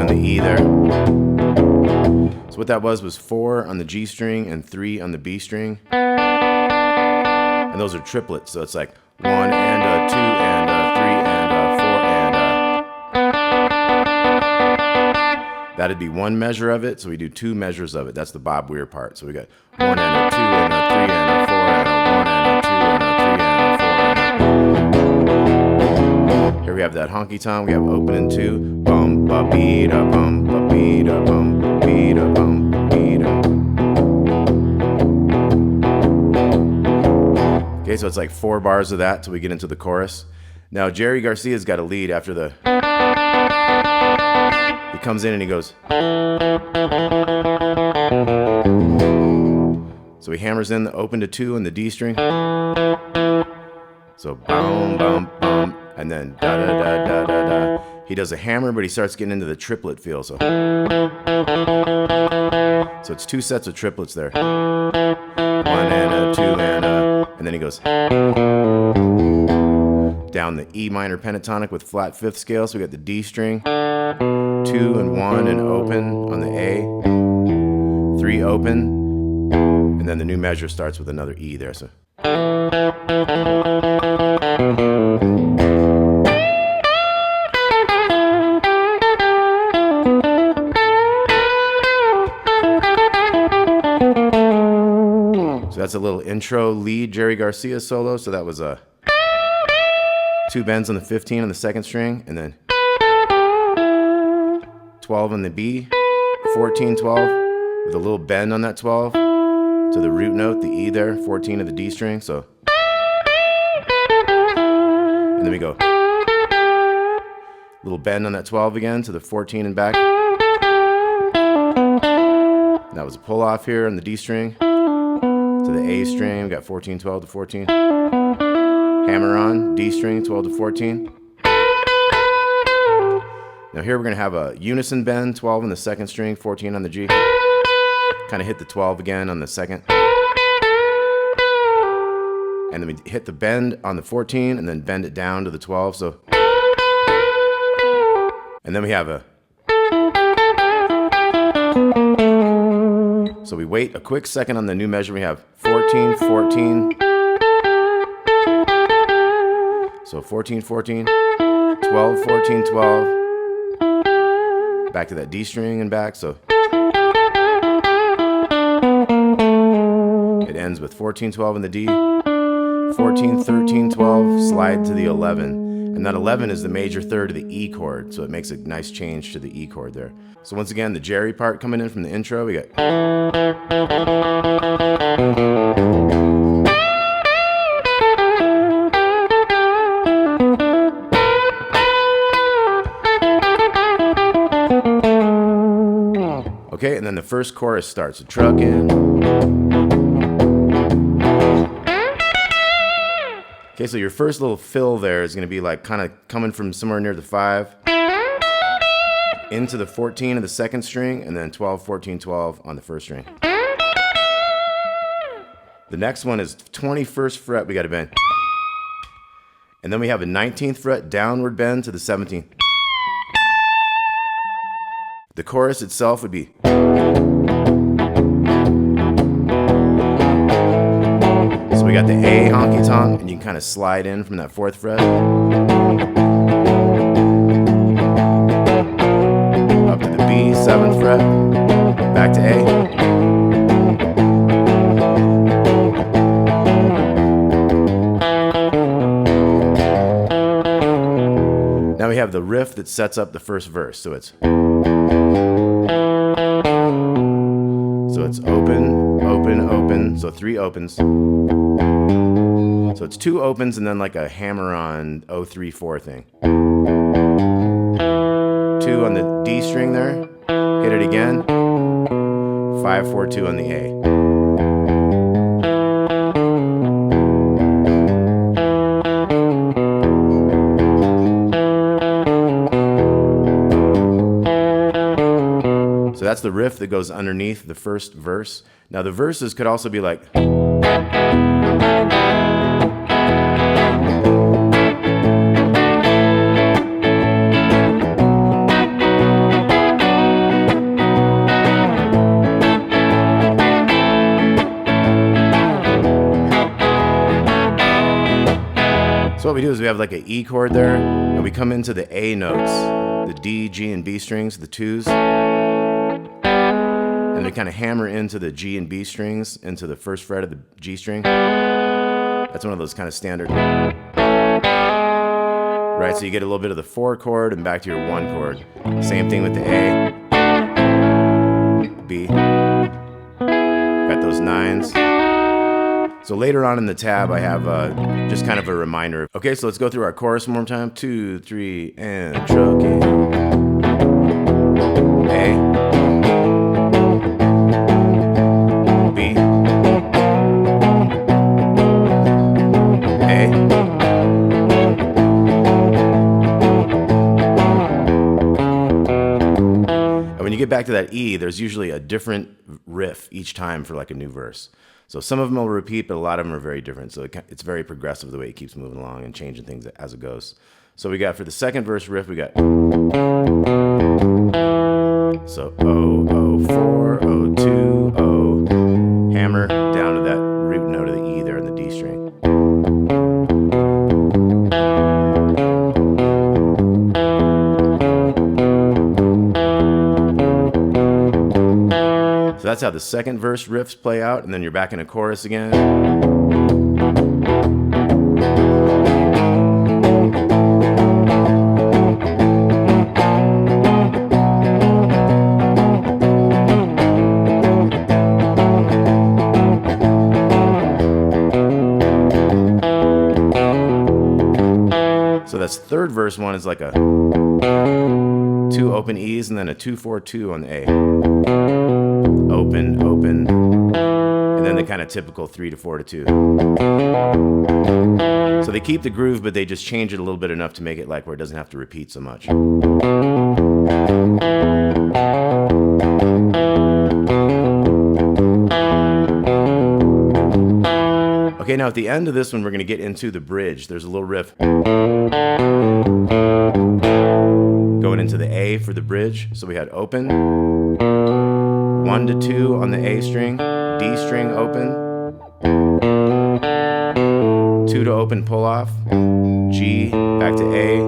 on the E there. So what that was 4 on the G string and 3 on the B string. And those are triplets, so it's like 1 and a 2 and a 3 and a 4 and a. That'd be one measure of it, so we do 2 measures of it. That's the Bob Weir part. So we got 1 and a 2 and a 3 and a 4 and a 1 and a 2 and a 3 and a 4 and a. Here we have that honky tonk. We have open and 2. Bum ba bee da bum ba bee da bum ba bee da bum ba bee da. Okay, so it's like 4 bars of that till we get into the chorus. Now Jerry Garcia's got a lead after the. He comes in and he goes. So he hammers in the open to 2 and the D string. So boom, boom, boom, and then da da da da da da. He does a hammer, but he starts getting into the triplet feel. So it's 2 sets of triplets there. 1 and a 2 and a, and then he goes down the E minor pentatonic with flat 5th scale. So we got the D string, 2 and 1 and open on the A, 3 open, and then the new measure starts with another E there. So. So that's a little intro lead Jerry Garcia solo. So that was 2 bends on the 15 on the 2nd string, and then 12 on the B, 14, 12, with a little bend on that 12 to the root note, the E there, 14 of the D string. So, and then we go little bend on that 12 again to the 14 and back. And that was a pull off here on the D string to the A string. We got 14, 12 to 14. Hammer on, D string, 12 to 14. Now here we're going to have a unison bend, 12 on the 2nd string, 14 on the G. Kind of hit the 12 again on the 2nd. And then we hit the bend on the 14 and then bend it down to the 12. So, and then we have a. So we wait a quick second on the new measure. We have 14, 14. So 14, 14, 12, 14, 12. Back to that D string and back. So it ends with 14, 12 in the D, 14, 13, 12, slide to the 11. And that 11 is the major third of the E chord, so it makes a nice change to the E chord there. So once again, the Jerry part coming in from the intro, we got. Okay, and then the first chorus starts. Truckin'. Okay, so your first little fill there is going to be like kind of coming from somewhere near the 5 into the 14 of the 2nd string, and then 12, 14, 12 on the 1st string. The next one is 21st fret, we got to bend. And then we have a 19th fret downward bend to the 17th. The chorus itself would be. So we got the A honky tonk, and you can kind of slide in from that 4th fret. Up to the B, 7th fret. Back to A. Now we have the riff that sets up the first verse. So it's open, open, open. So 3 opens. So it's 2 opens and then like a hammer-on 0-3-4 thing. 2 on the D string there. Hit it again. 5-4-2 on the A. So that's the riff that goes underneath the first verse. Now the verses could also be like. we do is we have like an E chord there, and we come into the A notes, the D, G, and B strings, the twos, and we kind of hammer into the G and B strings, into the first fret of the G string. That's one of those kind of standard. Right, so you get a little bit of the 4 chord and back to your 1 chord. Same thing with the A, B. Got those 9s. So later on in the tab, I have just kind of a reminder. Okay, so let's go through our chorus one more time. 2, 3, and truckin'. A, B, A, and when you get back to that E, there's usually a different riff each time for like a new verse. So some of them will repeat, but a lot of them are very different. So it's very progressive the way it keeps moving along and changing things as it goes. So we got for the second verse riff, we got so O, O, 4, O, 2, O, hammer down to that root note of the E there in the D string. So that's how the second verse riffs play out, and then you're back in a chorus again. So that's third verse one is like a 2 open E's and then a 2-4-2 on the A. Open, open, and then the kind of typical 3-4-2. So they keep the groove, but they just change it a little bit enough to make it like where it doesn't have to repeat so much. Okay, now at the end of this one, we're going to get into the bridge. There's a little riff going into the A for the bridge. So we had open, 1 to 2 on the A string, D string open, 2 to open pull off, G back to A,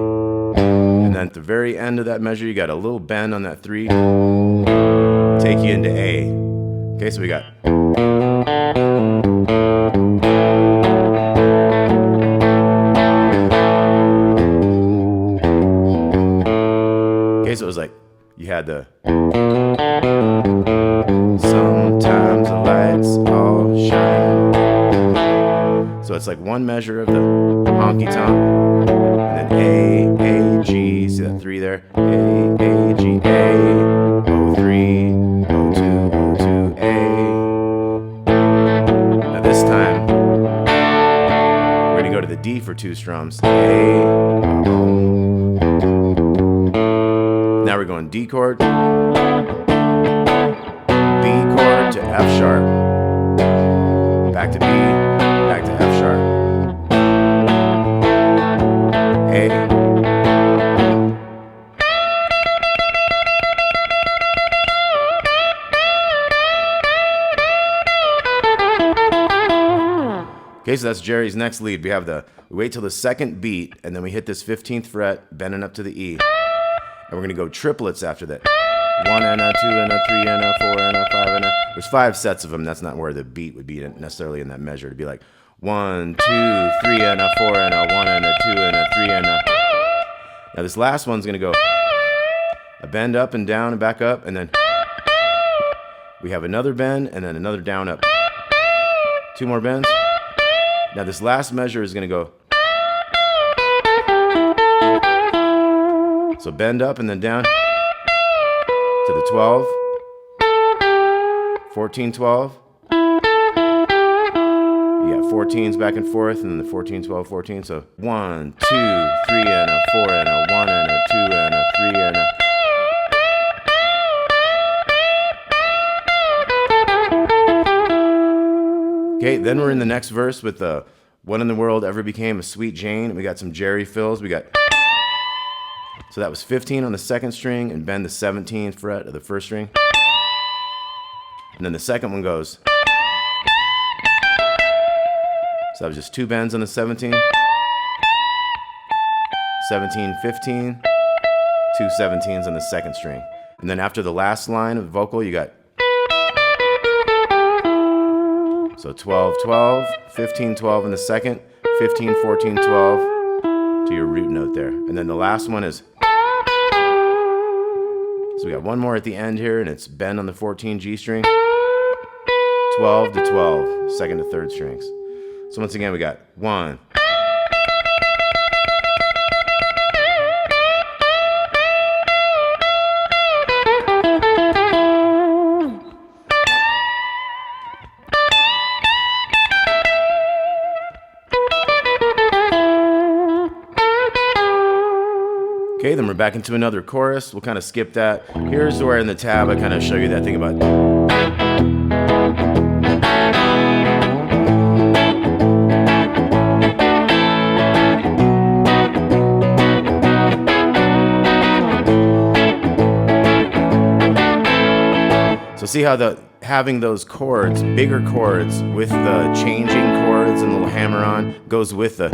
and then at the very end of that measure, you got a little bend on that 3, take you into A. Okay, so we got. Okay, so it was like you had the. Sometimes the lights all shine. So it's like one measure of the honky tonk, and then A, G. See that 3 there? A, G, A, O3, O2, O2, A. Now this time, we're gonna go to the D for 2 strums. A, now we're going D chord, B chord to F sharp, back to B, back to F sharp, A. Okay, so that's Jerry's next lead. We wait till the second beat, and then we hit this 15th fret, bending up to the E. And we're gonna go triplets after that. 1 and a 2 and a 3 and a 4 and a 5 and a. There's 5 sets of them. That's not where the beat would be necessarily in that measure. It'd be like 1, 2, 3 and a 4 and a 1 and a 2 and a 3 and a. Now this last one's gonna go a bend up and down and back up, and then we have another bend and then another down up. 2 more bends. Now this last measure is gonna go. So bend up and then down to the 12, 14, 12. You got 14s back and forth, and then the 14, 12, 14. So 1, 2, 3 and a 4 and a 1 and a 2 and a 3 and a. Okay, then we're in the next verse with the What in the World Ever Became a Sweet Jane. We got some Jerry fills. We got. So that was 15 on the second string and bend the 17th fret of the first string. And then the second one goes. So that was just 2 bends on the 17th. 17, 15, two 17s on the second string. And then after the last line of vocal, you got so 12, 12, 15, 12 in the second, 15, 14, 12 to your root note there. And then the last one is, so we got one more at the end here, and it's bend on the 14 G string, 12 to 12, second to third strings. So once again, we got 1, okay, then we're back into another chorus. We'll kind of skip that. Here's where in the tab I kind of show you that thing about. So see how having those chords, bigger chords with the changing chords and the little hammer on goes with the,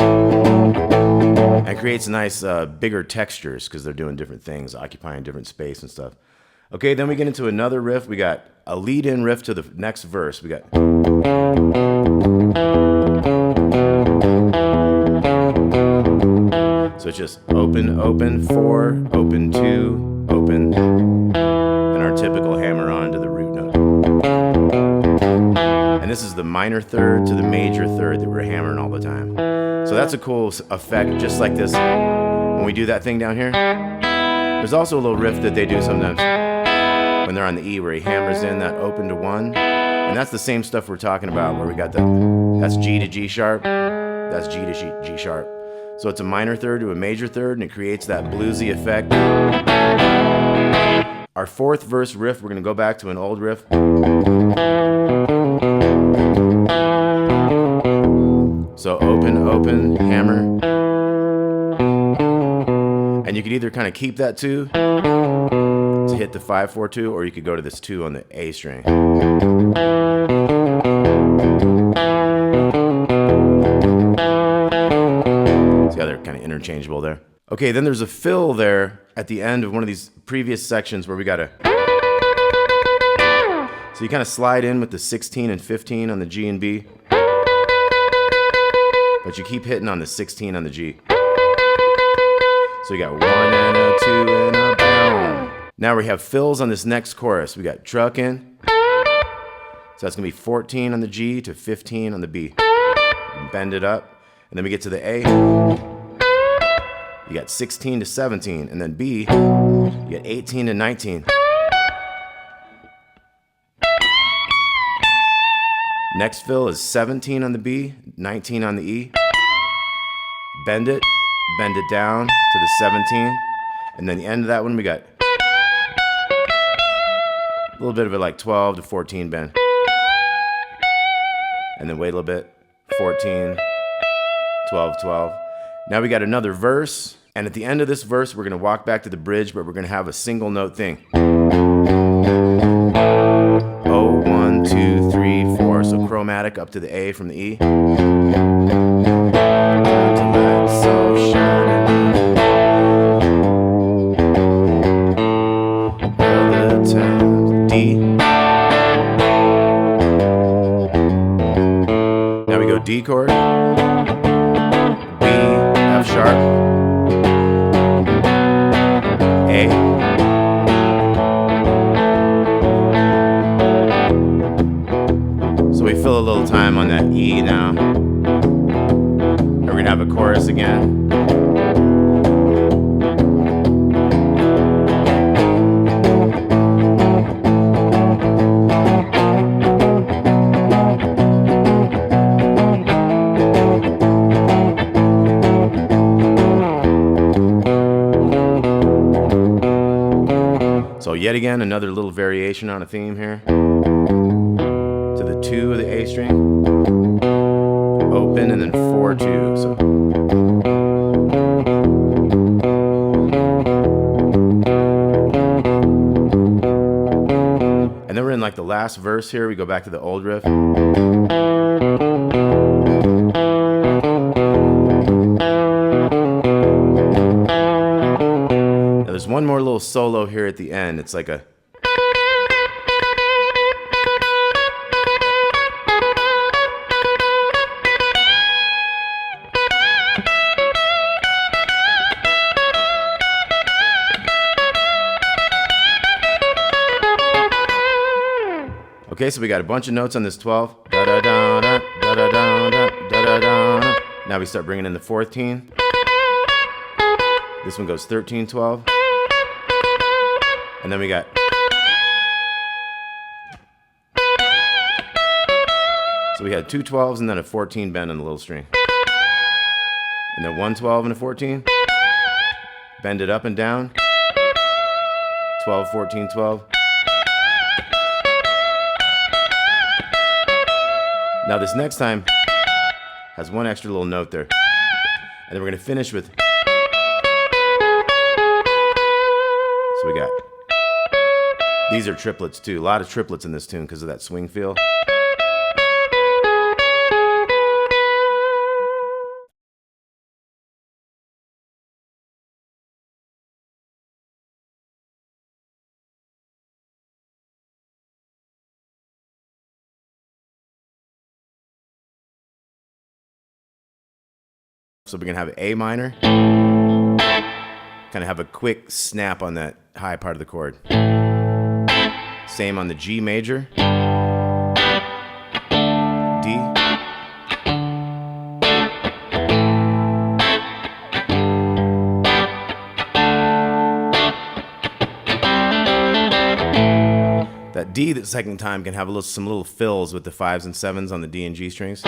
and creates nice bigger textures because they're doing different things, occupying different space and stuff. Okay, then we get into another riff. We got a lead-in riff to the next verse. We got. So it's just open, open, 4, open, 2, open, and our typical hammer on to the root note. And this is the minor third to the major third that we're hammering all the time. So that's a cool effect, just like this when we do that thing down here. There's also a little riff that they do sometimes when they're on the E, where he hammers in that open to 1. And that's the same stuff we're talking about, where we got that's G to G sharp, that's G to G sharp. So it's a minor third to a major third, and it creates that bluesy effect. Our fourth verse riff, we're going to go back to an old riff. So open, open, hammer. And you could either kind of keep that 2 to hit the 5, 4, 2, or you could go to this 2 on the A string. See how they're kind of interchangeable there? Okay, then there's a fill there at the end of one of these previous sections where we got a. So you kind of slide in with the 16 and 15 on the G and B, but you keep hitting on the 16 on the G. So you got 1 and a 2 and a bound. Now we have fills on this next chorus. We got truckin'. So that's gonna be 14 on the G to 15 on the B. Bend it up, and then we get to the A. You got 16 to 17, and then B, you got 18 to 19. Next fill is 17 on the B, 19 on the E. Bend it down to the 17, and then the end of that one we got a little bit of it like 12 to 14 bend. And then wait a little bit, 14, 12, 12. Now we got another verse, and at the end of this verse, we're gonna walk back to the bridge, but we're gonna have a single note thing. 0, 1, 2, 3, 4. So chromatic up to the A from the E. So shining all the time. D. Now we go D chord. F sharp, A, so we fill a little time on that E now. We're gonna have a chorus again. So yet again, another little variation on a theme here. To the 2 of the A string. Open and then 4, 2. So. And then we're in like the last verse here. We go back to the old riff. more little solo here at the end. It's like a... Okay, so we got a bunch of notes on this 12. Da da da da da da da da da da. Now we start bringing in the 14. This one goes 13, 12. And then we got... So we had two 12s and then a 14 bend on the little string. And then one 12 and a 14. Bend it up and down. 12, 14, 12. Now this next time has one extra little note there. And then we're going to finish with... So we got... These are triplets too. A lot of triplets in this tune because of that swing feel. So we're going to have A minor. Kind of have a quick snap on that high part of the chord. Same on the G major. D. That D the second time can have some little fills with the 5s and 7s on the D and G strings.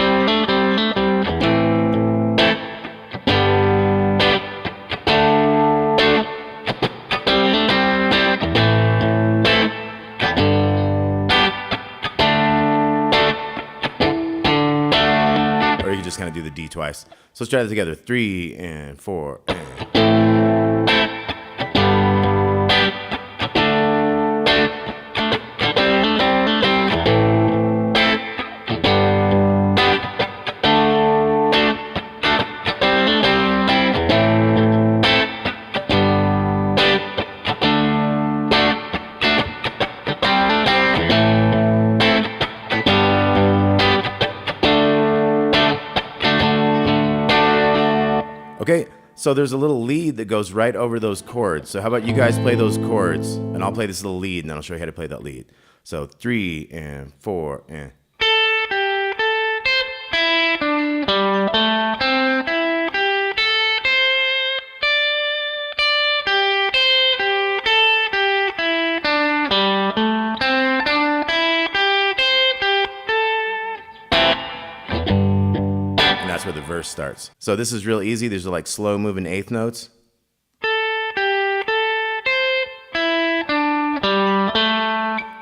Just kind of do the D twice. So let's try that together. 3 and 4 and... Okay, so there's a little lead that goes right over those chords. So how about you guys play those chords, and I'll play this little lead, and then I'll show you how to play that lead. So 3 and 4 and... That's where the verse starts. So this is real easy. These are like slow moving eighth notes.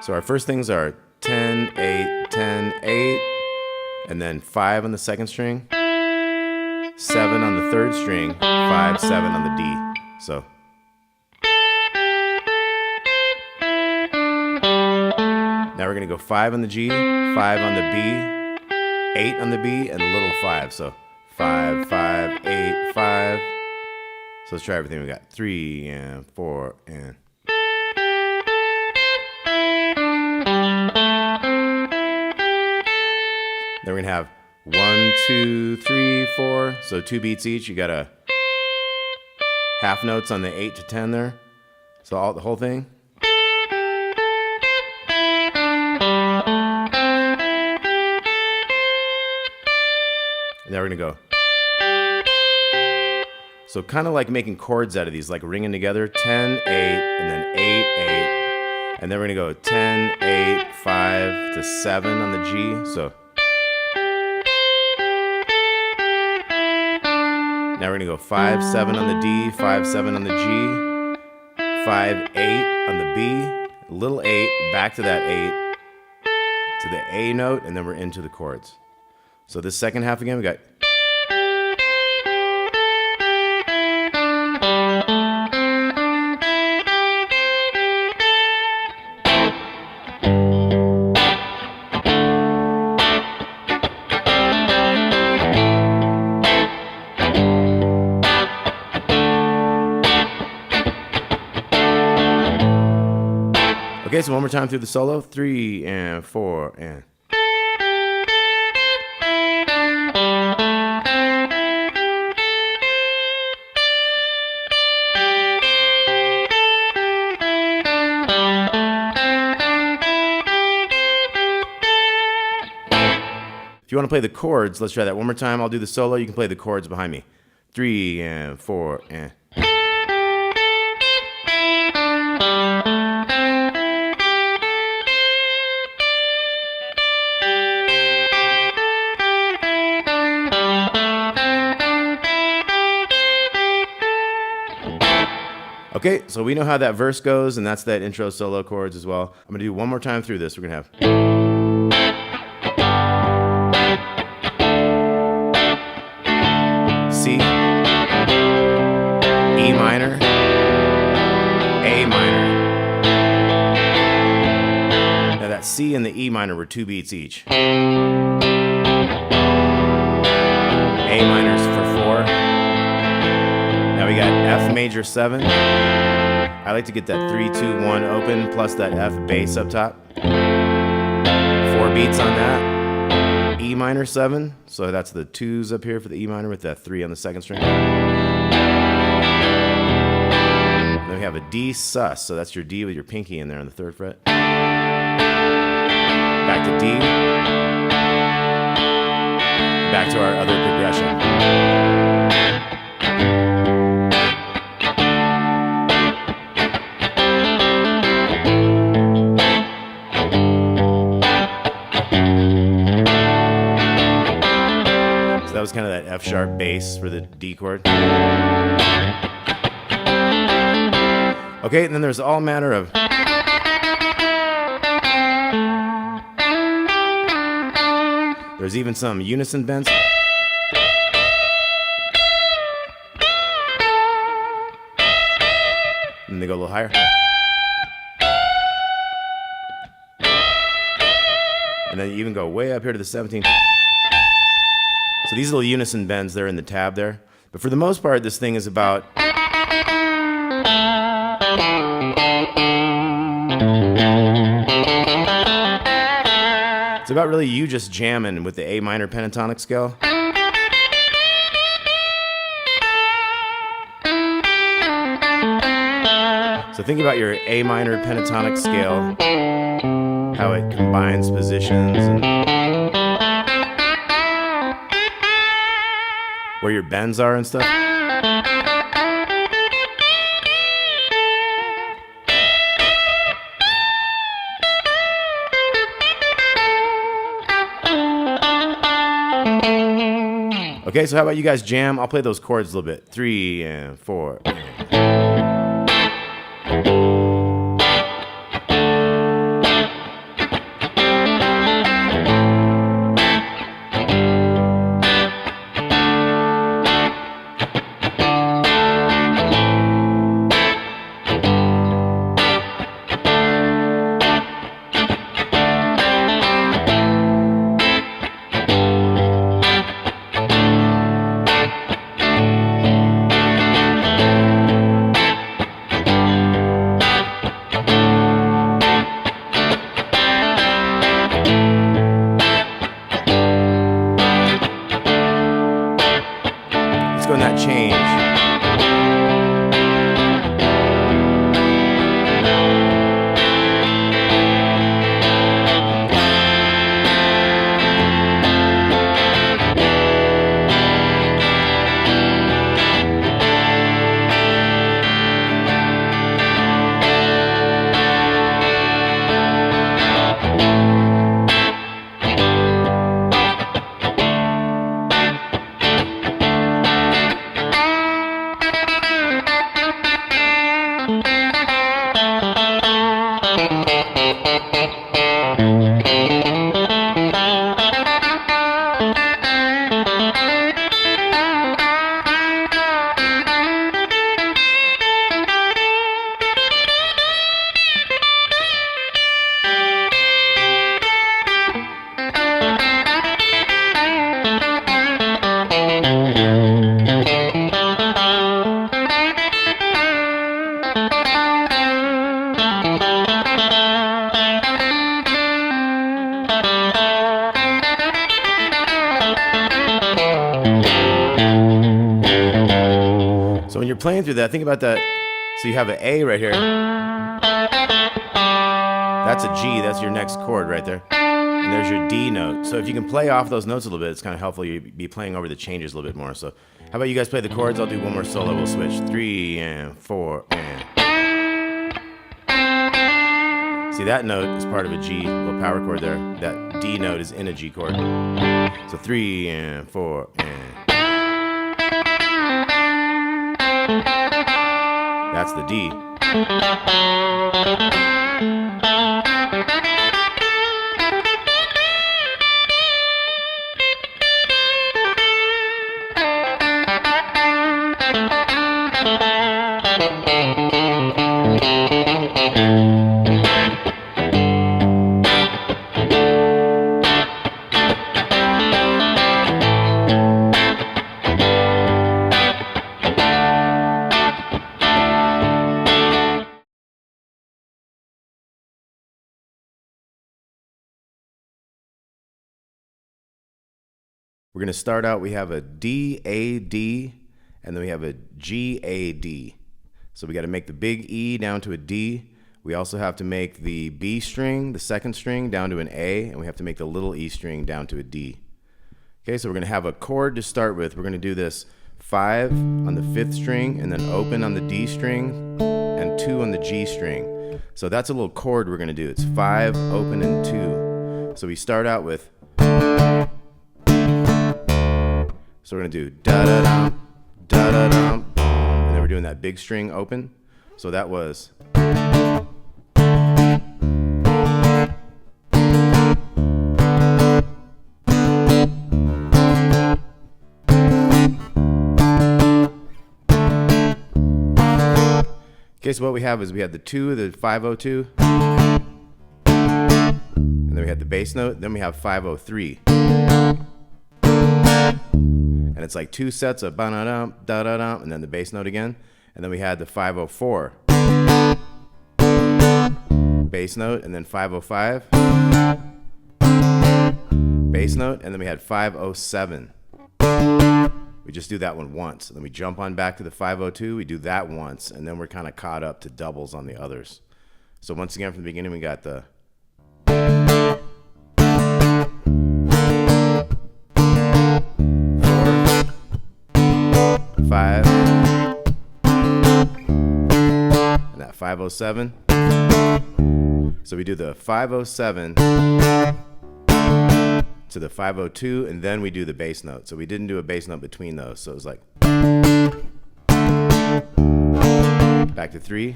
So our first things are 10, 8, 10, 8, and then 5 on the second string, 7 on the third string, 5, 7 on the D. So. Now we're gonna go 5 on the G, 5 on the B, 8 on the B, and a little 5. So 5, 5, 8, 5. So let's try everything. We got 3 and 4 and... Then we're gonna have 1, 2, 3, 4. So 2 beats each. You got a half notes on the 8 to 10 there. So the whole thing. And then we're gonna go. So kind of like making chords out of these, like ringing together. 10, 8, and then 8, 8. And then we're gonna go 10, 8, 5 to 7 on the G. So now we're gonna go 5, 7 on the D, 5, 7 on the G, 5, 8 on the B, little 8, back to that 8, to the A note, and then we're into the chords. So this second half again, we got... Okay, so one more time through the solo. 3 and 4 and. If you want to play the chords, let's try that one more time. I'll do the solo. You can play the chords behind me. 3 and 4 and. Okay, so we know how that verse goes, and that's that intro solo chords as well. I'm going to do one more time through this. We're going to have. C, E minor, A minor. Now that C and the E minor were 2 beats each. A minor's for 4. Now we got F major 7. I like to get that 3, 2, 1 open plus that F bass up top. 4 beats on that. E minor 7, so that's the 2s up here for the E minor with that 3 on the 2nd string. Then we have a D sus, so that's your D with your pinky in there on the 3rd fret. Back to D. Back to our other progression. That was kind of that F sharp bass for the D chord. Okay, and then there's all manner of. There's even some unison bends. And they go a little higher. And then you even go way up here to the 17th. So these little unison bends, they're in the tab there. But for the most part, this thing is about. It's about really you just jamming with the A minor pentatonic scale. So think about your A minor pentatonic scale, how it combines positions and where your bends are and stuff. Okay, so how about you guys jam? I'll play those chords a little bit. 3 and 4. Let's go in that change. you're playing through that, think about that. So you have an A right here. That's a G, that's your next chord right there. And there's your D note. So if you can play off those notes a little bit, it's kind of helpful. You'd be playing over the changes a little bit more. So how about you guys play the chords? I'll do one more solo. We'll switch 3 and 4 and. See, that note is part of a G, little power chord there. That D note is in a G chord. So 3 and 4 and. That's the D. We're going to start out, we have a D-A-D, and then we have a G-A-D. So we got to make the big E down to a D. We also have to make the B string, the second string, down to an A, and we have to make the little E string down to a D. Okay, so we're going to have a chord to start with. We're going to do this 5 on the 5th string, and then open on the D string, and 2 on the G string. So that's a little chord we're going to do. It's 5, open, and 2. So we start out with. So we're going to do da-da-dum, da-da-dum, and then we're doing that big string open. So that was. Okay, so what we have is we had the 2, the 502, and then we had the bass note, then we have 503. And it's like 2 sets of ba-da-dum, da-da-dum, and then the bass note again. And then we had the 504. Bass note, and then 505. Bass note, and then we had 507. We just do that one once. And then we jump on back to the 502, we do that once, and then we're kind of caught up to doubles on the others. So once again from the beginning we got the. 5 and that 507. So we do the 507 to the 502, and then we do the bass note. So we didn't do a bass note between those. So it was like back to 3,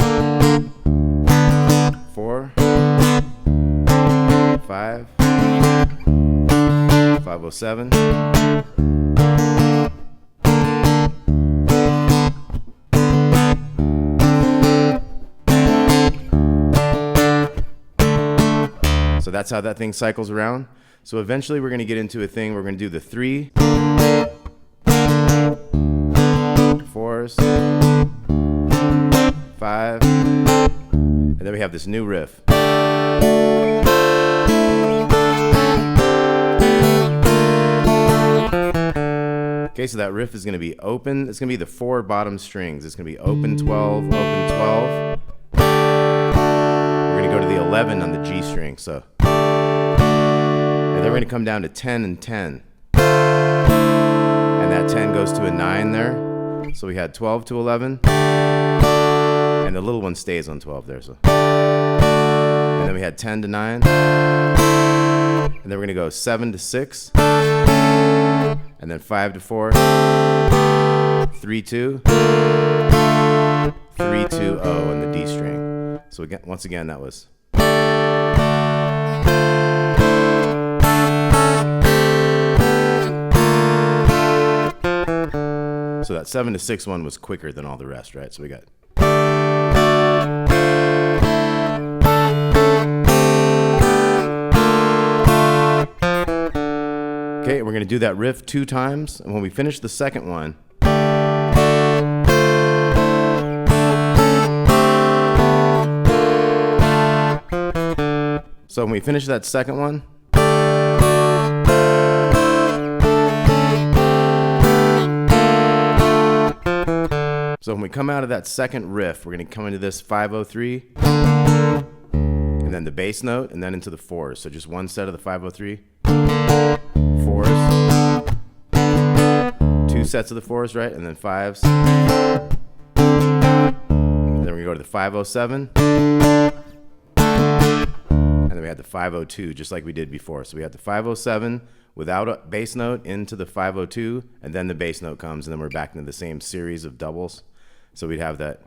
4, 5, 507. So that's how that thing cycles around. So eventually we're going to get into a thing. We're going to do the 3, 4s, 5, and then we have this new riff. Okay, so that riff is going to be open. It's going to be the 4 bottom strings. It's going to be open 12, open 12. We're going to go to the 11 on the G string. So. And then we're going to come down to 10 and 10. And that 10 goes to a 9 there. So we had 12 to 11. And the little one stays on 12 there. So. And then we had 10 to 9. And then we're going to go 7 to 6. And then 5 to 4. 3 2. 3 2 0 on the D string. So again, once again, that was. So that 7 to 6 one was quicker than all the rest, right? So we got. Okay, we're going to do that riff 2 times, and when we finish the second one, so when we finish that second one, So when we come out of that second riff, we're going to come into this 503, and then the bass note, and then into the fours. So just one set of the 503, fours, two sets of the fours, right? And then fives. And then we go to the 507. And then we had the 502, just like we did before. So we had the 507 without a bass note into the 502, and then the bass note comes, and then we're back into the same series of doubles. So we'd have that.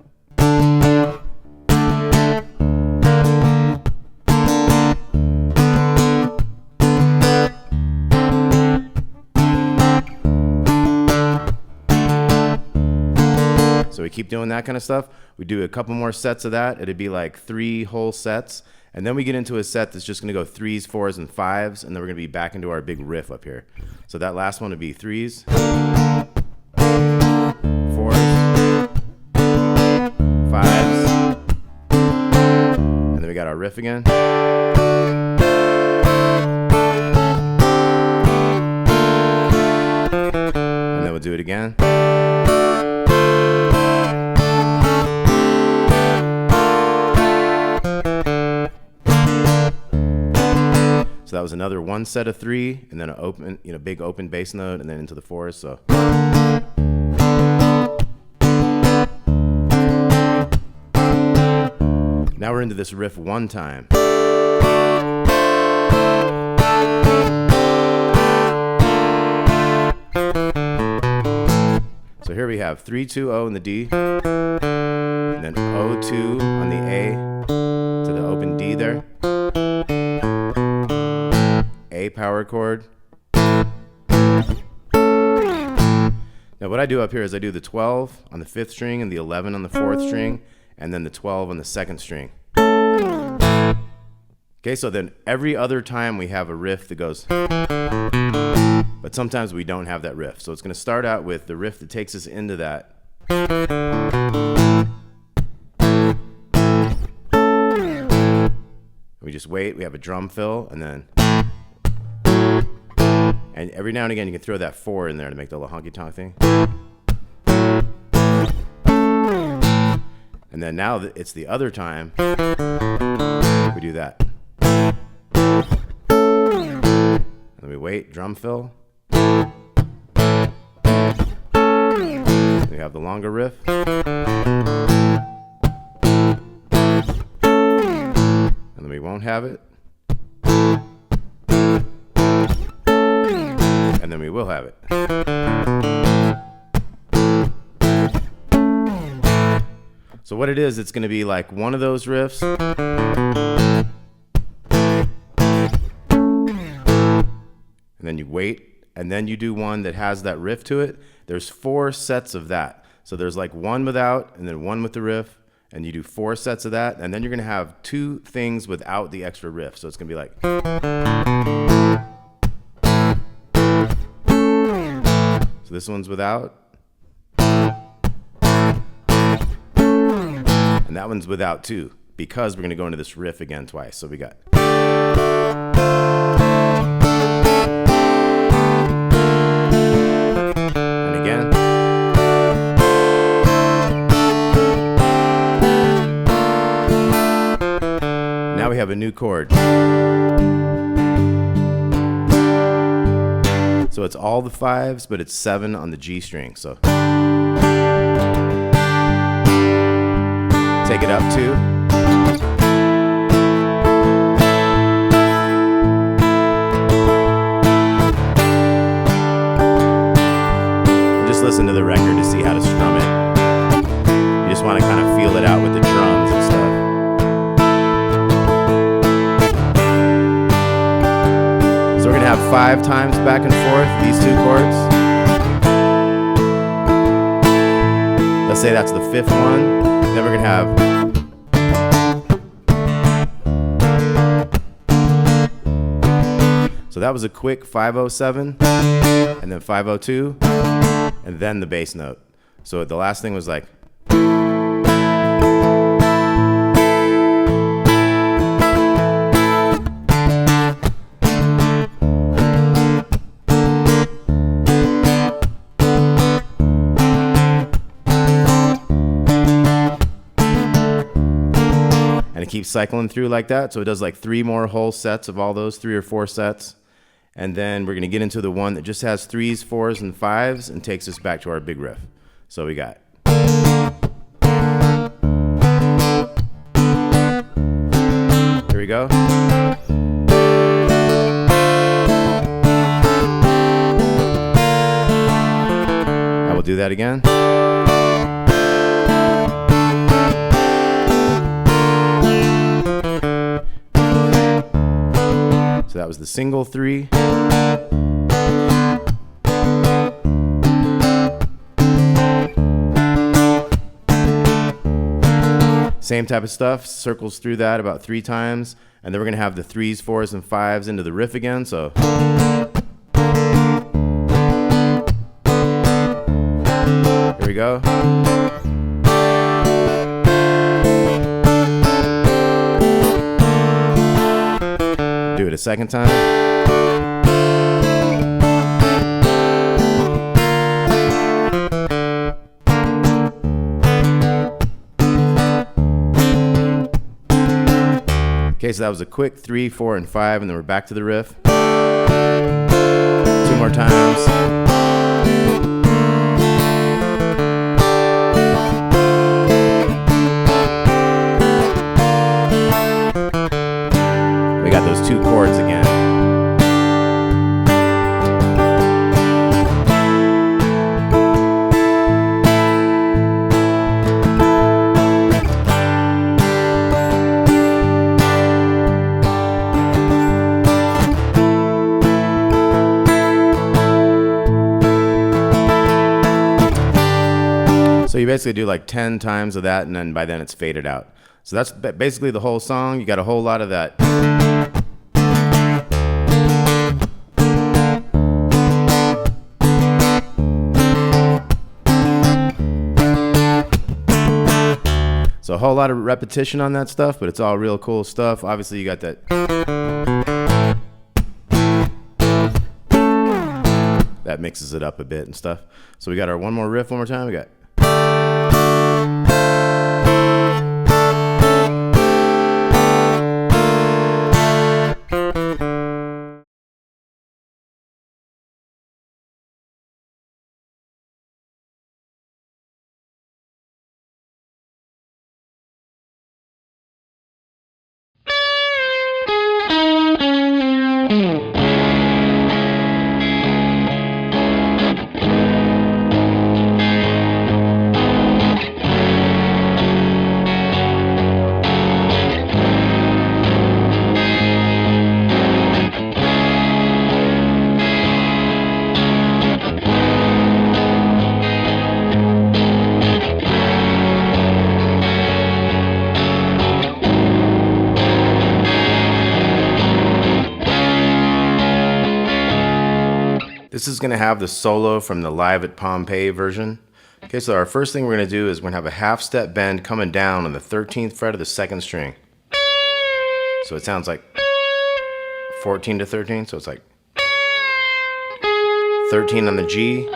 So we keep doing that kind of stuff. We do a couple more sets of that. It'd be like 3 whole sets. And then we get into a set that's just going to go 3s, 4s, and 5s. And then we're going to be back into our big riff up here. So that last one would be 3s, 4s, 5s. And then we got our riff again. And then we'll do it again. So that was another one set of 3, and then an open, big open bass note, and then into the 4s. So now we're into this riff one time. So here we have 3-2-0 in the D, and then 0-2 on the A to the open D there. A power chord. Now what I do up here is I do the 12 on the 5th string and the 11 on the 4th string, and then the 12 on the 2nd string. Okay, so then every other time we have a riff that goes, but sometimes we don't have that riff. So it's going to start out with the riff that takes us into that. We just wait, we have a drum fill, and then, and every now and again you can throw that 4 in there to make the little honky tonk thing. And then now that it's the other time, we do that. And then we wait, drum fill. We have the longer riff. And then we won't have it. And then we will have it. So what it is, it's going to be like one of those riffs. And then you wait, and then you do one that has that riff to it. There's 4 sets of that. So there's like one without, and then one with the riff, and you do 4 sets of that, and then you're going to have 2 things without the extra riff. So it's going to be like. So this one's without. And that one's without too, because we're going to go into this riff again twice. So we got. And again. Now we have a new chord. So it's all the 5s, but it's 7 on the G string. So. Take it up 2. Just listen to the record to see how to strum it. You just want to kind of feel it out with the drums and stuff. So we're going to have 5 times back and forth, these 2 chords. Let's say that's the 5th one. Then we're going to have. So that was a quick 507, and then 502, and then the bass note. So the last thing was like. keep cycling through like that. So it does like 3 more whole sets of all those, 3 or 4 sets. And then we're going to get into the one that just has 3s, 4s, and 5s and takes us back to our big riff. So we got. Here we go. I will do that again. So that was the single 3. Same type of stuff, circles through that about 3 times, and then we're going to have the 3s, 4s, and 5s into the riff again. So here we go. Do it a second time. Okay, so that was a quick 3, 4, and 5, and then we're back to the riff. 2 more times. We got those 2 chords again. So you basically do like 10 times of that, and then by then it's faded out. So that's basically the whole song. You got a whole lot of that. So a whole lot of repetition on that stuff, but it's all real cool stuff. Obviously you got that. That mixes it up a bit and stuff. So we got our one more riff one more time. We got. This is going to have the solo from the Live at Pompeii version. Okay, so our first thing we're going to do is we're going to have a half step bend coming down on the 13th fret of the 2nd string. So it sounds like 14 to 13, so it's like 13 on the G,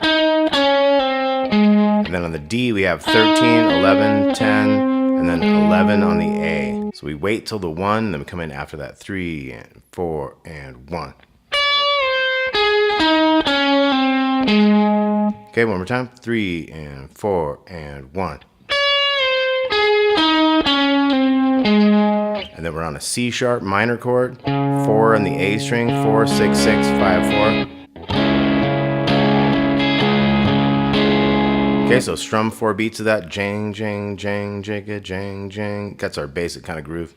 and then on the D we have 13, 11, 10, and then 11 on the A. So we wait till the 1, and then we come in after that 3 and 4 and 1. Okay, one more time. 3 and 4 and 1. And then we're on a C sharp minor chord, 4 on the A string, 4, 6, 6, 5, 4. Okay, so strum 4 beats of that. Jang, jang, jang, jigga, jang, jang. That's our basic kind of groove.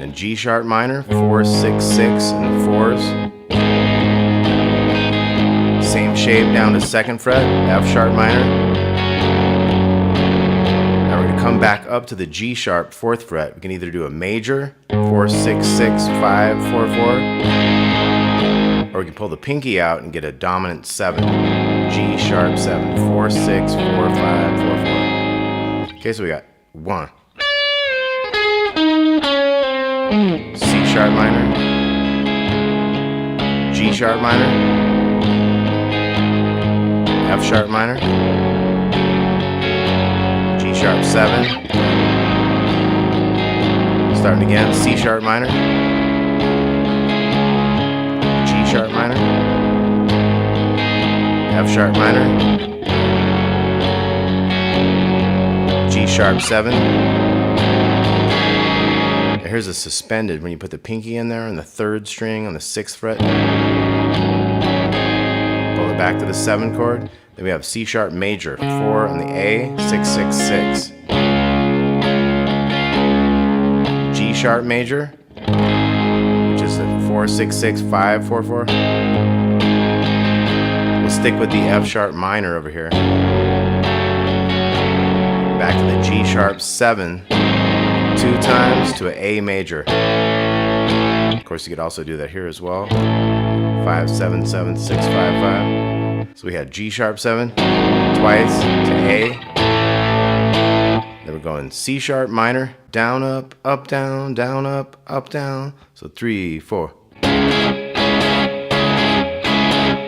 And G sharp minor, 4, 6, 6, and 4s. Same shape down to 2nd fret, F sharp minor. Now we're going to come back up to the G sharp 4th fret. We can either do a major, 4, 6, 6, 5, 4, 4, or we can pull the pinky out and get a dominant 7, G sharp 7, 4, 6, 4, 5, 4, 4. Okay, so we got 1, C sharp minor, G sharp minor, F sharp minor, G sharp 7. Starting again, C sharp minor, G sharp minor, F sharp minor, G sharp 7. Here's a suspended when you put the pinky in there on the 3rd string on the 6th fret. Pull it back to the 7 chord. Then we have C sharp major, 4 on the A, 6, 6, 6. G sharp major, which is a 4, 6, 6, 5, 4, 4. We'll stick with the F sharp minor over here. Back to the G sharp 7, 2 times to an A major. Of course, you could also do that here as well. 5, 7, 7, 6, 5, 5. So we had G sharp 7 twice to A. Then we're going C sharp minor, down, up, down, up, down. So 3, 4.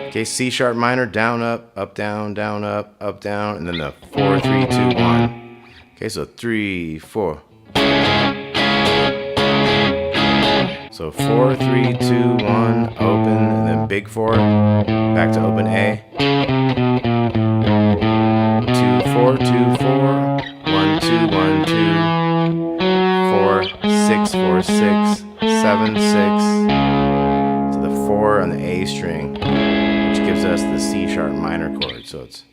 Okay, C sharp minor, down, up, down, up, down, and then the 4, 3, 2, 1. Okay, so 3, 4. So 4, 3, 2, 1, open, and then big 4, back to open A. 2, 4, 2, 4, 1, 2, 1, 2, 4, 6, 4, 6, 7, 6, to the 4 on the A string, which gives us the C sharp minor chord. So it's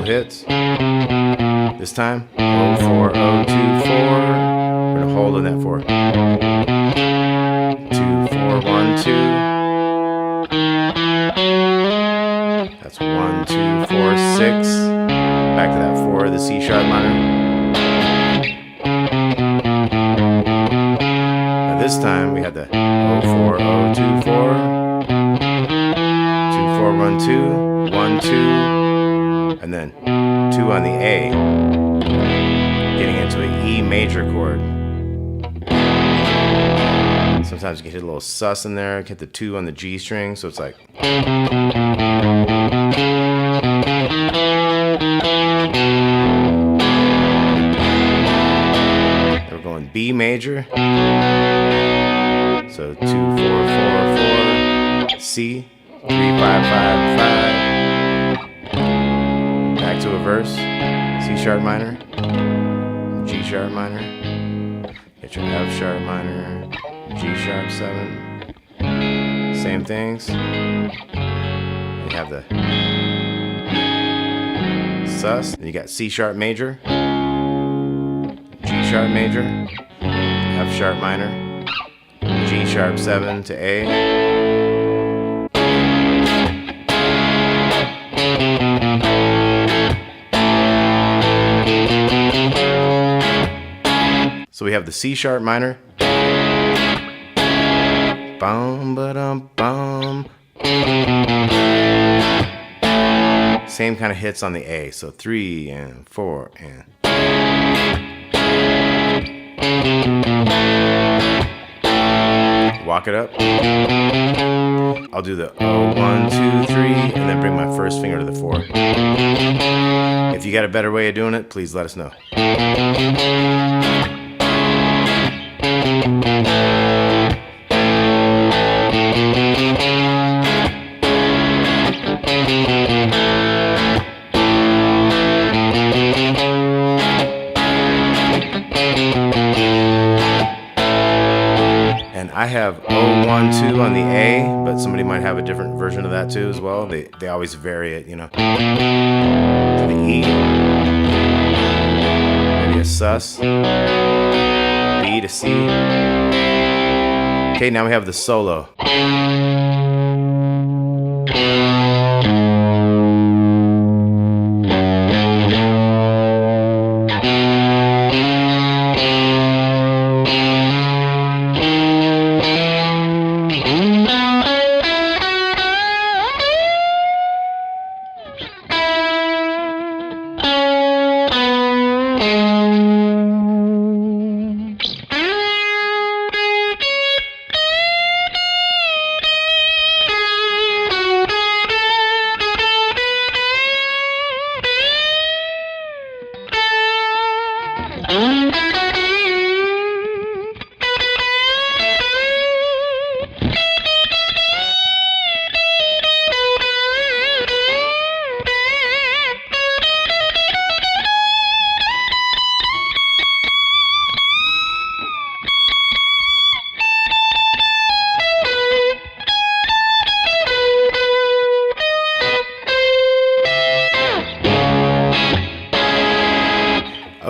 hits. This time, 0, 4, 0, 2, 4. We're going to hold on that 4. 2, 4, 1, 2. That's 1, 2, 4, 6. Back to that 4, the C sharp minor. Now this time, we had the 0, 4, 0, 2, 4. 2, 4, 1, 2. 1, 2. And then 2 on the A, getting into an E major chord. Sometimes you can hit a little sus in there, hit the 2 on the G string, so it's like. We're going B major, so 2, 4, 4, 4, C, 3, 5, 5, 5. Back to a verse, C sharp minor, G sharp minor, get your F sharp minor, G sharp 7, same things. You have the sus, then you got C sharp major, G sharp major, F sharp minor, G sharp 7 to A. So we have the C sharp minor. Bum, ba-dum, bum. Same kind of hits on the A. So 3 and 4 and. Walk it up. I'll do the 0, 1, 2, 3, and then bring my first finger to the 4. If you got a better way of doing it, please let us know. I have 0, 1, 2 on the A, but somebody might have a different version of that too as well. They always vary it, you know. To the E, maybe a sus, B to C. Okay, now we have the solo.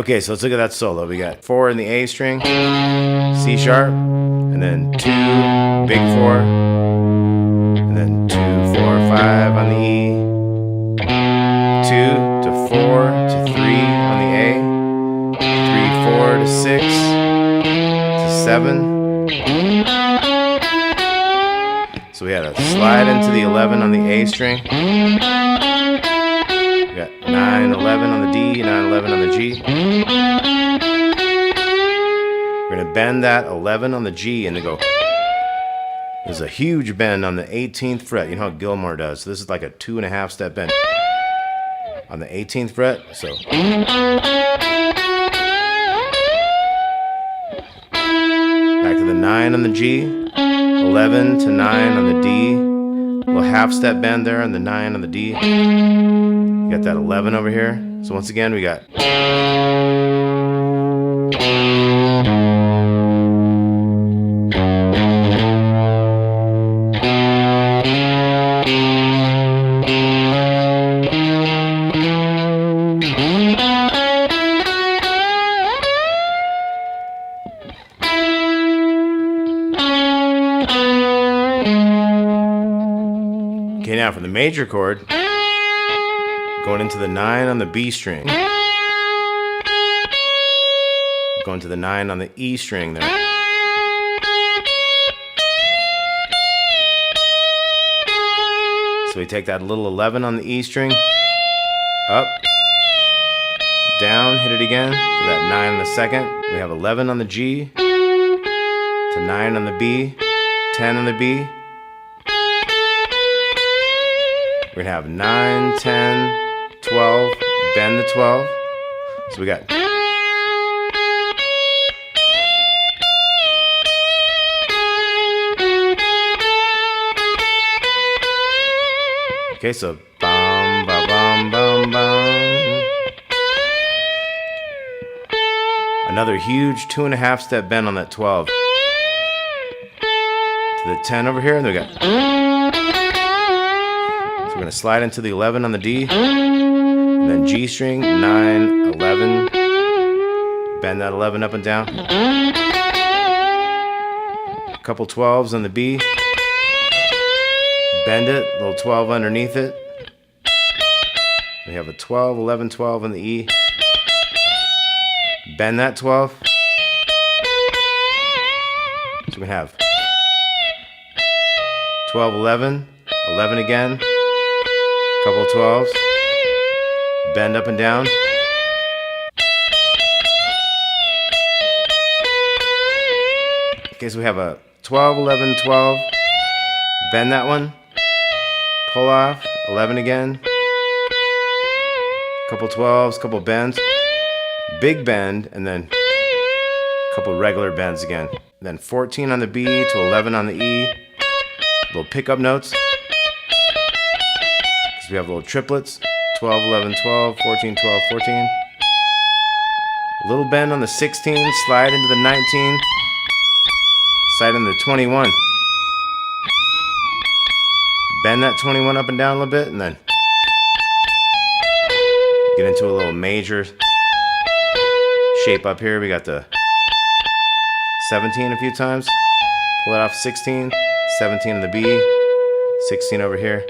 Okay, so let's look at that solo. We got 4 in the A string, C sharp, and then 2, big 4, and then 2, 4, 5 on the E, 2 to 4 to 3 on the A, 3, 4 to 6 to 7. So we had a slide into the 11 on the A string. We got 9, 11 on the D, 9, 11 on the G. We're going to bend that 11 on the G and then go. There's a huge bend on the 18th fret. You know how Gilmore does. So this is like a 2.5 step bend on the 18th fret. So back to the 9 on the G, 11 to 9 on the D, little half step bend there on the 9 on the D. You got that 11 over here. So once again, we got okay, now for the major chord, going into the 9 on the B string, going to the 9 on the E string there. So we take that little 11 on the E string, up, down, hit it again, to that 9 on the second. We have 11 on the G, to 9 on the B, 10 on the B. We're going to have 9, 10, 12, bend the 12. So we got. Okay, so bum, ba, bum, bum, bum. Another huge 2.5 step bend on that 12. To the 10 over here, and then we got. So we're going to slide into the 11 on the D, and then G string, 9, 11, bend that 11 up and down. A couple 12s on the B, bend it, little 12 underneath it. We have a 12, 11, 12 on the E, bend that 12. So we have 12, 11, 11 again, couple 12s, bend up and down. Okay, so we have a 12, 11, 12, bend that one, pull off, 11 again, couple 12s, couple bends, big bend, and then a couple regular bends again. Then 14 on the B to 11 on the E, little pickup notes. We have little triplets, 12, 11, 12, 14, 12, 14. A little bend on the 16, slide into the 19, slide into the 21. Bend that 21 up and down a little bit, and then get into a little major shape up here. We got the 17 a few times, pull it off 16, 17 on the B, 16 over here.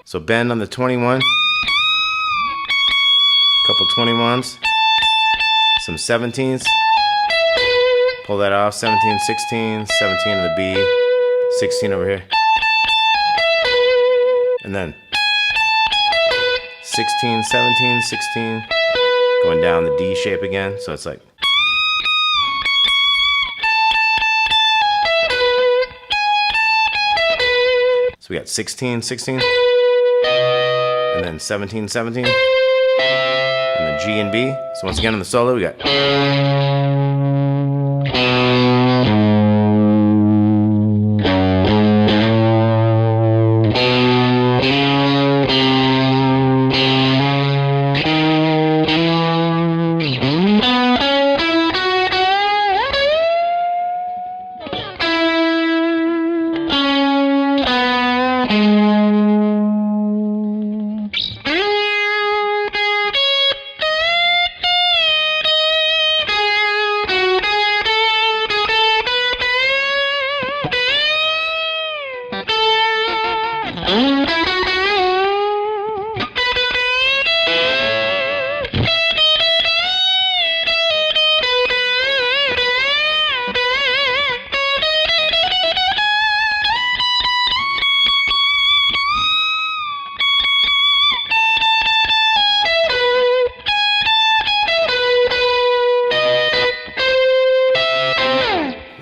So bend on the 21, couple 21s, some 17s, pull that off, 17, 16, 17 on the B, 16 over here, and then 16, 17, 16, going down the D shape again, so it's like. So we got 16, 16. And then 17, 17, and then G and B. So once again on the solo, we got.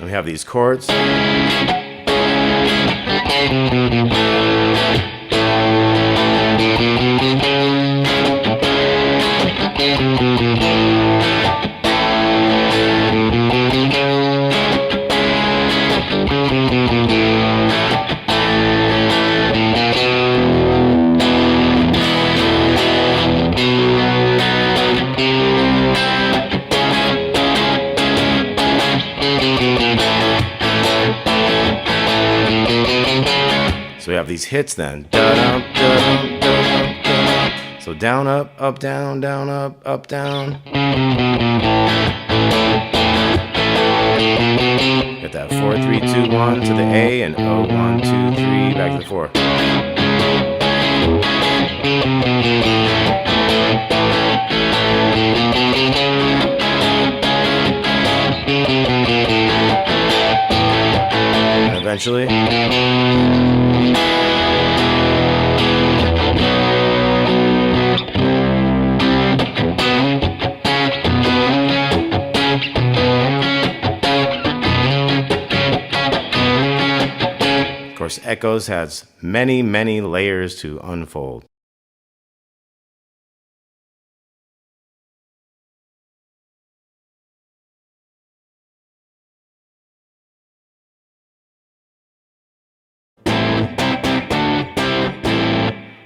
We have these chords. So we have these hits then. So down, up, down, up, down. Get that 4, 3, 2, 1 to the A and O, 1, 2, 3, back to the 4. And eventually, of course, Echoes has many, many layers to unfold.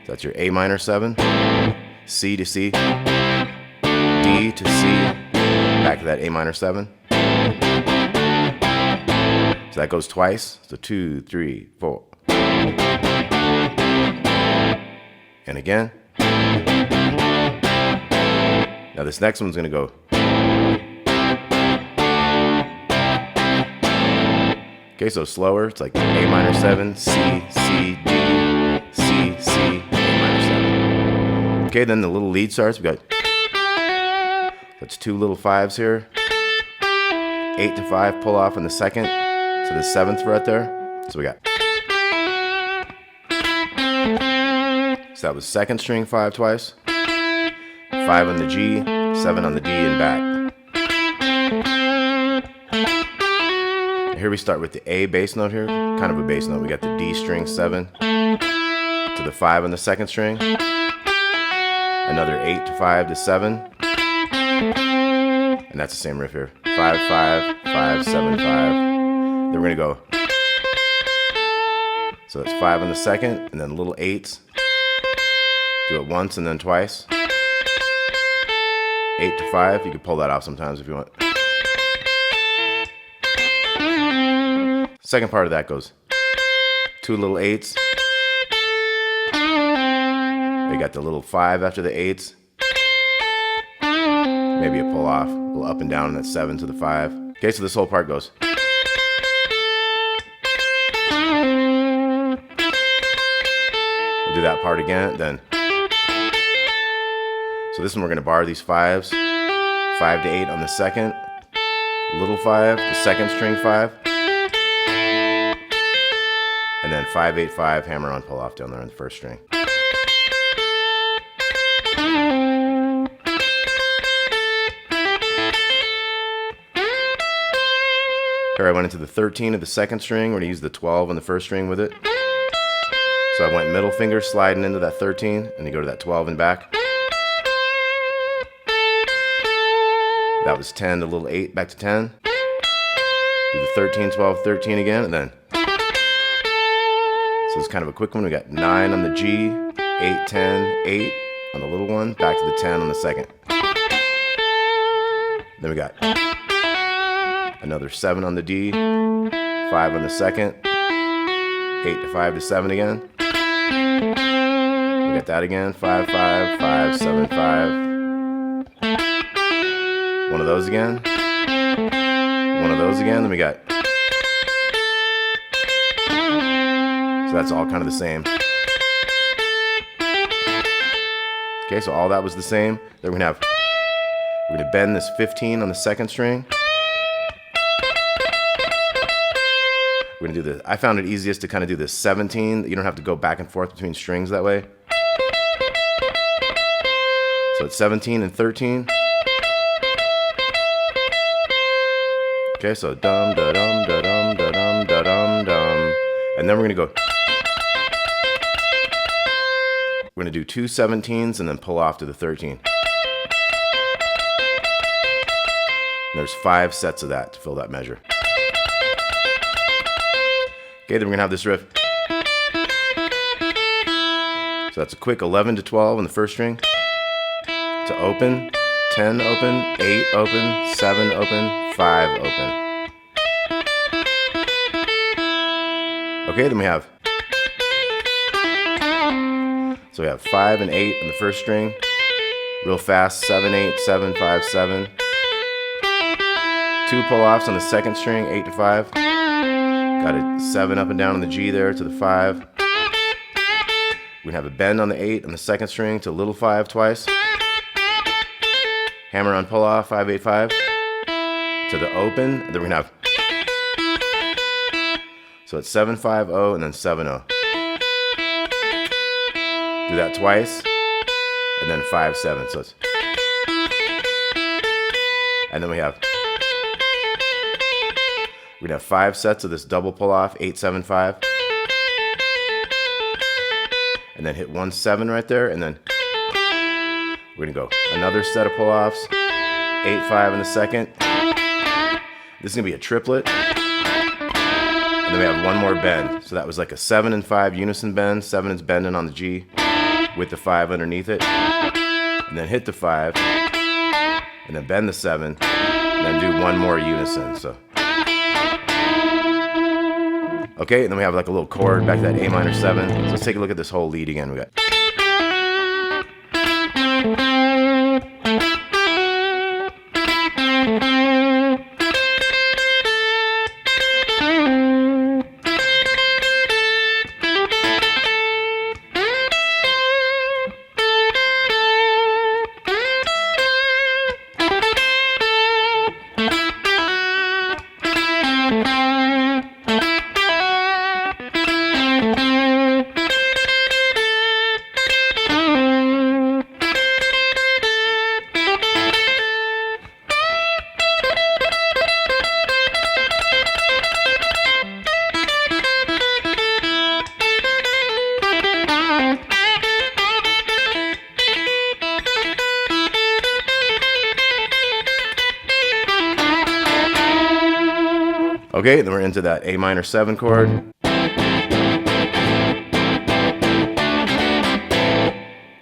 That's your A minor 7, C to C, D to C, back to that A minor 7. So that goes twice. So 2, 3, 4. And again. Now this next one's going to go. Okay, so slower. It's like A minor 7, C, C, D, C, C, A minor 7. Okay, then the little lead starts. We got, that's 2 little 5s here. 8 to 5, pull off in the second. To the 7th fret there. So we got. So that was second string 5 twice. 5 on the G, 7 on the D and back. And here we start with the A bass note here. Kind of a bass note. We got the D string 7 to the 5 on the second string. Another 8 to 5 to 7. And that's the same riff here. 5, 5, 5, 7, 5. Then we're going to go. So that's 5 on the second, and then little 8s. Do it once and then twice. 8 to 5. You can pull that off sometimes if you want. Second part of that goes 2 little 8s. You got the little 5 after the 8s. Maybe a pull off, a little up and down, and that's 7 to the 5. Okay, so this whole part goes. Do that part again, then. So this one we're going to bar these 5s. 5 to 8 on the second. Little 5, the second string 5. And then 5, 8, 5, hammer on, pull off down there on the first string. Here I went into the 13 of the second string. We're going to use the 12 on the first string with it. So I went middle finger sliding into that 13, and you go to that 12 and back. That was 10 to little 8, back to 10. Do the 13, 12, 13 again, and then. So it's kind of a quick one. We got 9 on the G, 8, 10, 8 on the little one, back to the 10 on the second. Then we got another 7 on the D, 5 on the second, 8 to 5 to 7 again. We got that again, 5, 5, 5, 7, 5. One of those again. One of those again. Then we got. So that's all kind of the same. Okay, so all that was the same. Then we're gonna bend this 15 on the second string. We're gonna do this. I found it easiest to kind of do this 17. You don't have to go back and forth between strings that way. So it's 17 and 13. Okay, so dum da dum da dum da dum da dum dum. And then we're gonna go. We're gonna do 2 17s and then pull off to the 13. And there's 5 sets of that to fill that measure. Okay, then we're gonna have this riff. So that's a quick 11 to 12 on the first string. To open, 10 open, 8 open, 7 open, 5 open. Okay, then we have. So we have 5 and 8 on the first string. Real fast, 7 8 7 5 7. 2 pull-offs on the second string, 8 to 5. Got a 7 up and down on the G there to the 5. We're gonna have a bend on the 8 on the second string to little 5 twice. Hammer on pull-off, 5 8 5. To the open, and then we're gonna have. So it's 7 5 0 and then 7 0. Do that twice, and then 5 7. So it's. And then we have. We're gonna have 5 sets of this double pull off, 8 7 5. And then hit 1 7 right there, and then we're gonna go another set of pull offs, 8 5 in the second. This is gonna be a triplet. And then we have one more bend. So that was like a 7 and 5 unison bend. 7 is bending on the G with the 5 underneath it. And then hit the 5. And then bend the 7. And then do one more unison. So. Okay, and then we have like a little chord back to that A minor 7. So let's take a look at this whole lead again. We got. Okay, then we're into that A minor 7 chord.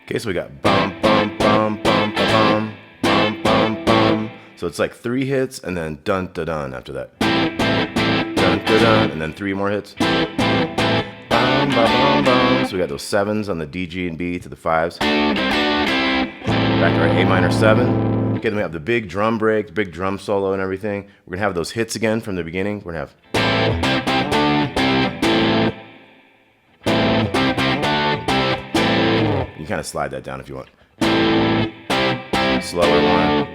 Okay, so we got bum, bum, bum, bum, bum, bum, bum, bum. So it's like 3 hits and then dun, da, dun after that. Dun, da, dun, and then 3 more hits. Bum, bum, bum, bum. So we got those 7s on the D, G, and B to the 5s. Back to our A minor 7. Okay, then we have the big drum break, big drum solo and everything. We're gonna have those hits again from the beginning. We're gonna have. You can kind of slide that down if you want. Slower one.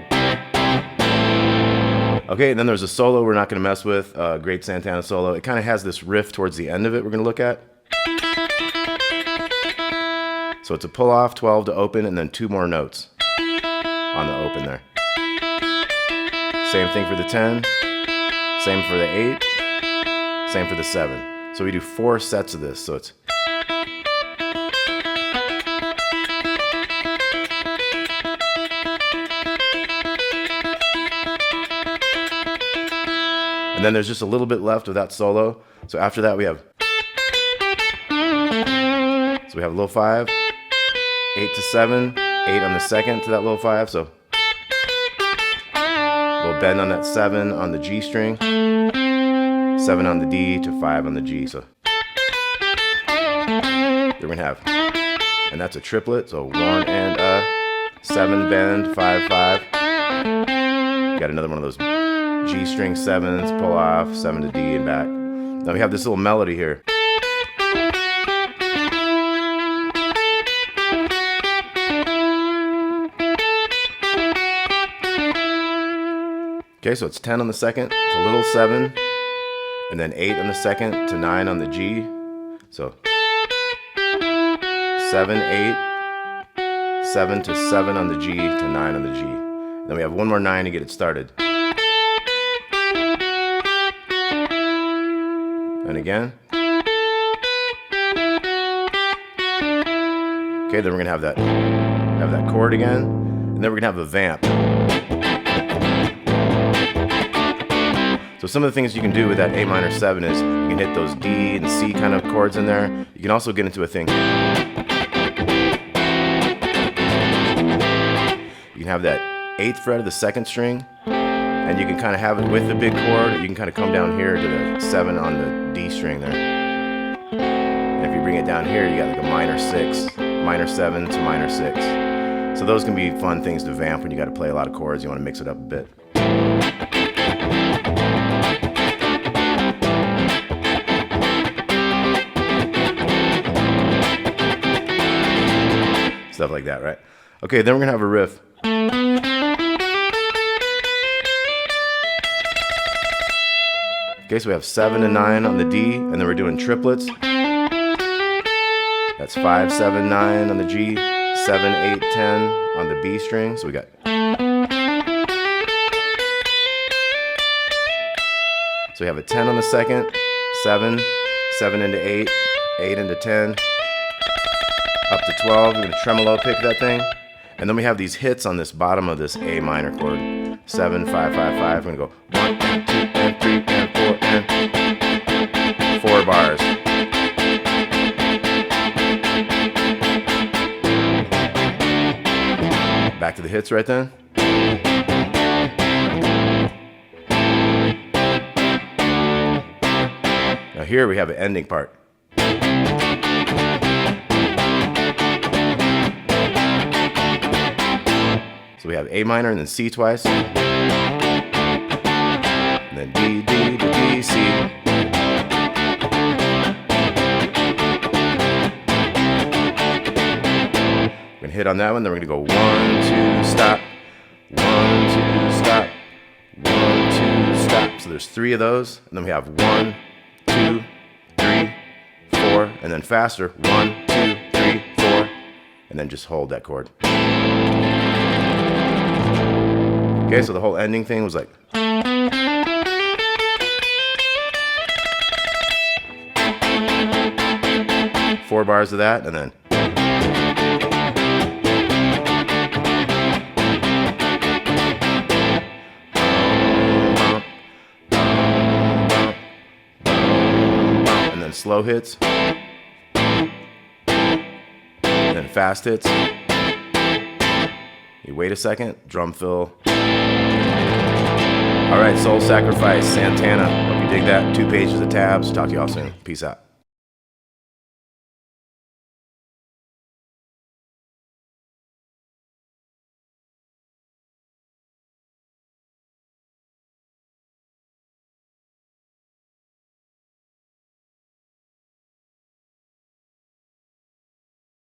Okay, and then there's a solo we're not gonna mess with, great Santana solo. It kind of has this riff towards the end of it we're gonna look at. So it's a pull off, 12 to open, and then 2 more notes on the open there. Same thing for the 10, same for the 8, same for the 7. So we do 4 sets of this, so it's. And then there's just a little bit left of that solo. So after that we have. So we have a low 5, 8 to 7, 8 on the second to that low 5, so little bend on that 7 on the G string, 7 on the D to 5 on the G. So we're gonna have, and that's a triplet. So 1 and 7 bend, 5 5. Got another one of those G string 7s, pull off, 7 to D and back. Now we have this little melody here. Okay, so it's 10 on the second to little 7, and then 8 on the second to 9 on the G. So 7, 8, 7 to 7 on the G to 9 on the G. And then we have one more 9 to get it started. And again. Okay, then we're gonna have that chord again, and then we're gonna have a vamp. So some of the things you can do with that A minor 7 is you can hit those D and C kind of chords in there. You can also get into a thing. You can have that 8th fret of the 2nd string, and you can kind of have it with the big chord. You can kind of come down here to the 7 on the D string there. And if you bring it down here, you got like a minor 6, minor 7 to minor 6. So those can be fun things to vamp when you got to play a lot of chords. You want to mix it up a bit. Stuff like that, right? Okay, then we're gonna have a riff. Okay, so we have 7 and 9 on the D, and then we're doing triplets. That's 5, 7, 9 on the G, 7, 8, 10 on the B string. So we got. So we have a 10 on the second, 7, 7 into 8, 8 into 10, up to 12. We're gonna tremolo pick that thing. And then we have these hits on this bottom of this A minor chord. 7, 5, 5, 5. We're gonna go 1 and 2 and 3 and 4 and 4 bars. Back to the hits right then. Now here we have an ending part. So we have A minor and then C twice. And then D, D, D, D, C. We're gonna hit on that one, then we're gonna go 1, 2, stop. 1, 2, stop. 1, 2, stop. So there's 3 of those. And then we have 1, 2, 3, 4. And then faster. 1, 2, 3, 4. And then just hold that chord. Okay, so the whole ending thing was like. 4 bars of that, and then. And then slow hits. And then fast hits. You wait a second, drum fill. All right, Soul Sacrifice, Santana. Hope you dig that. 2 pages of tabs. Talk to you all soon. Peace out.